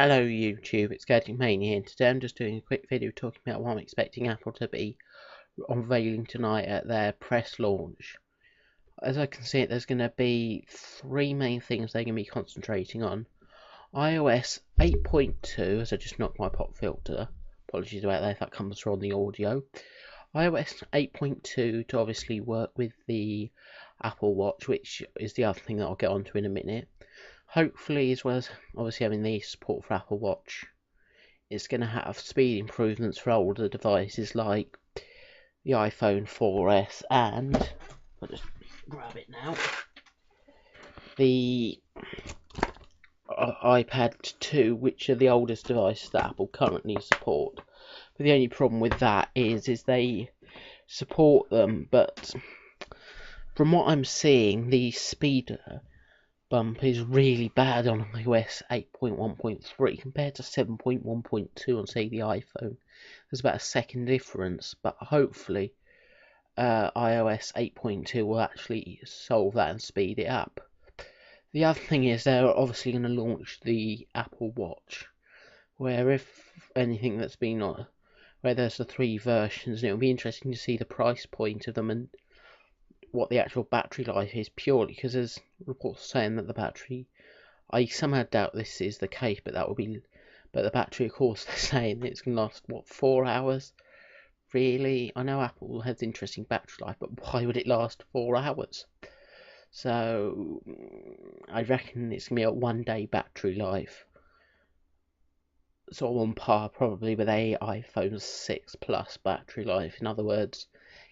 Hello YouTube, it's gadgetmainia here. Today I'm just doing a quick video talking about what I'm expecting Apple to be unveiling tonight at their press launch. As I can see it, there's going to be three main things they're going to be concentrating on. iOS 8.2, as I just knocked my pop filter. Apologies about that if that comes through on the audio. iOS 8.2 to obviously work with the Apple Watch, which is the other thing that I'll get onto in a minute. Hopefully, as well as obviously having the support for Apple Watch, it's going to have speed improvements for older devices like the iPhone 4S and, I'll just grab it now, the iPad 2, which are the oldest devices that Apple currently support. But the only problem with that is they support them, but from what I'm seeing, the speed bump is really bad on iOS 8.1.3 compared to 7.1.2 on, say, the iPhone. There's about a second difference, but hopefully iOS 8.2 will actually solve that and speed it up. The other thing is they're obviously going to launch the Apple Watch, where if anything that's been where there's the three versions, and it'll be interesting to see the price point of them and what the actual battery life is, purely because there's reports saying that the battery, I somehow doubt this is the case, but the battery, of course, they're saying it's going to last, what, 4 hours? Really? I know Apple has interesting battery life, but why would it last 4 hours? So I reckon it's going to be a 1 day battery life, sort of on par probably with a iPhone 6 Plus battery life. In other words,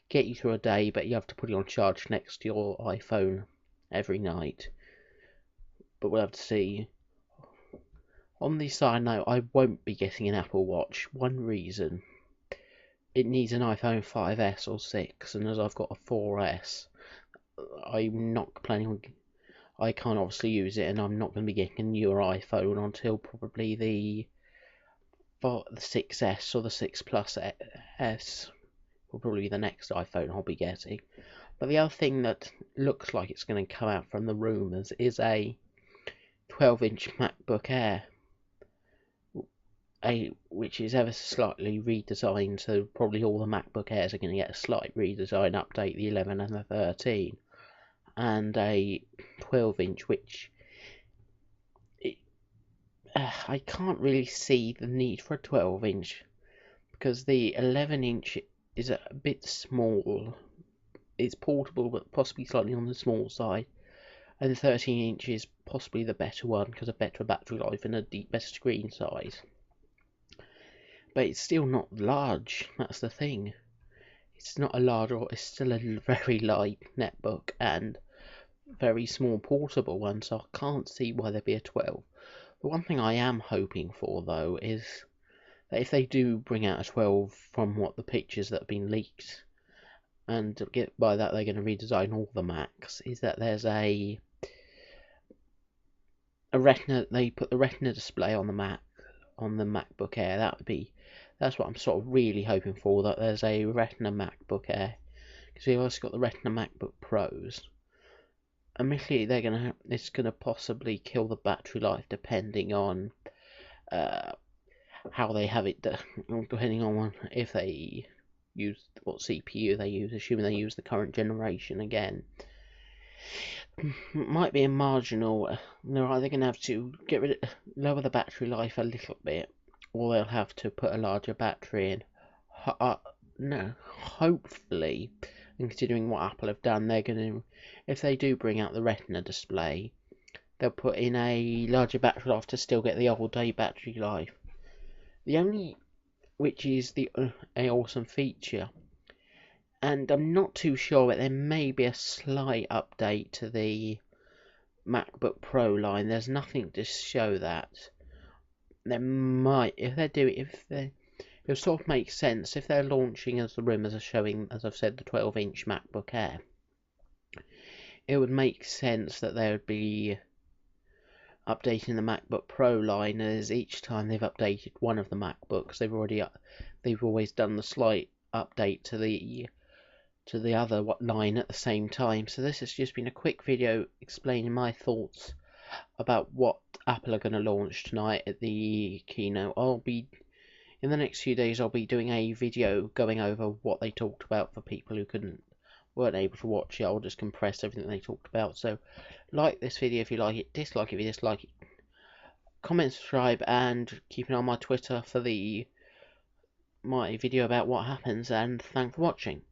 get you through a day, but you have to put it on charge next to your iPhone every night. But we'll have to see. On the side note, I won't be getting an Apple Watch. One reason: it needs an iPhone 5S or 6, and as I've got a 4S, I'm not planning on. I can't obviously use it, and I'm not going to be getting a newer iPhone until probably the 6S or the 6 Plus S. Will probably be the next iPhone I'll be getting. But the other thing that looks like it's going to come out from the rumours is a 12-inch MacBook Air, which is ever so slightly redesigned, so probably all the MacBook Airs are going to get a slight redesign update, the 11 and the 13, and a 12-inch, which I can't really see the need for a 12-inch, because the 11-inch is a bit small. It's portable, but possibly slightly on the small side. And the 13-inch is possibly the better one because of better battery life and a better screen size. But it's still not large. That's the thing. It's not a large, or it's still a very light netbook and very small portable one. So I can't see why there'd be a 12. The one thing I am hoping for, though, is that if they do bring out a 12 from what the pictures that have been leaked, and by that they're going to redesign all the Macs, is that there's a Retina. They put the Retina display on the MacBook Air. That's what I'm sort of really hoping for. That there's a Retina MacBook Air, because we've also got the Retina MacBook Pros. Admittedly, it's gonna possibly kill the battery life depending on how they have it, depending on if they use what CPU they use, assuming they use the current generation again. Might be a marginal. They're either going to have to lower the battery life a little bit, or they'll have to put a larger battery in. No, hopefully, and considering what Apple have done, they're going to, if they do bring out the Retina display, they'll put in a larger battery life to still get the all-day battery life. The only, which is a awesome feature, and I'm not too sure, but there may be a slight update to the MacBook Pro line. There's nothing to show that. There might, if they do it, it'll sort of make sense if they're launching, as the rumours are showing, as I've said, the 12-inch MacBook Air. It would make sense that they would be updating the MacBook Pro line, as each time they've updated one of the MacBooks, they've always done the slight update to the other line at the same time. So this has just been a quick video explaining my thoughts about what Apple are going to launch tonight at the keynote. In the next few days, I'll be doing a video going over what they talked about for people who weren't able to watch it. I'll just compress everything they talked about. So, like this video if you like it, dislike it if you dislike it, comment, subscribe, and keep an eye on my Twitter for my video about what happens. And thanks for watching.